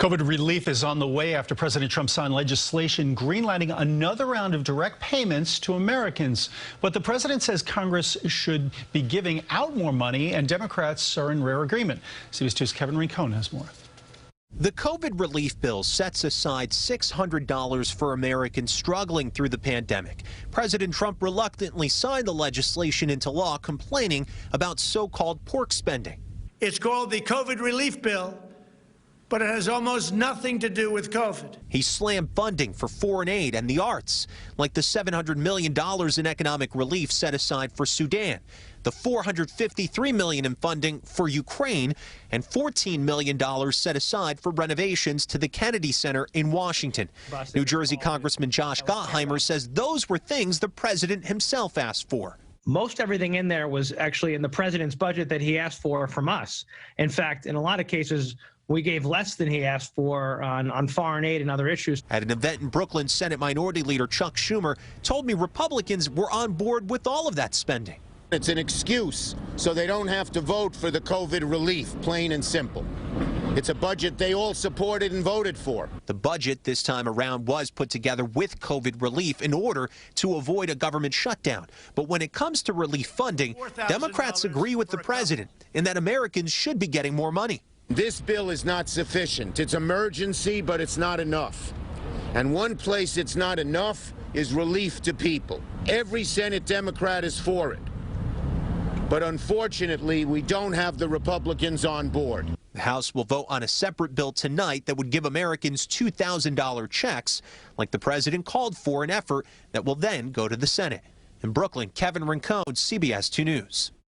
COVID relief is on the way after President Trump signed legislation greenlighting another round of direct payments to Americans. But the president says Congress should be giving out more money, and Democrats are in rare agreement. CBS 2's Kevin Rincon has more. The COVID relief bill sets aside $600 for Americans struggling through the pandemic. President Trump reluctantly signed the legislation into law, complaining about so-called pork spending. It's called the COVID relief bill, but it has almost nothing to do with COVID. He slammed funding for foreign aid and the arts, like the $700 million in economic relief set aside for Sudan, the $453 million in funding for Ukraine, and $14 million set aside for renovations to the Kennedy Center in Washington. New Jersey Congressman Josh Gottheimer says those were things the president himself asked for. Most everything in there was actually in the president's budget that he asked for from us. In fact, in a lot of cases, we gave less than he asked for on foreign aid and other issues. At an event in Brooklyn, Senate Minority Leader Chuck Schumer told me Republicans were on board with all of that spending. It's an excuse so they don't have to vote for the COVID relief, plain and simple. It's a budget they all supported and voted for. The budget this time around was put together with COVID relief in order to avoid a government shutdown. But when it comes to relief funding, Democrats agree with the president in that Americans should be getting more money. This bill is not sufficient. It's emergency, but it's not enough. And one place it's not enough is relief to people. Every Senate Democrat is for it. But unfortunately, we don't have the Republicans on board. The House will vote on a separate bill tonight that would give Americans $2,000 checks, like the president called for, an effort that will then go to the Senate. In Brooklyn, Kevin Rincon, CBS 2 News.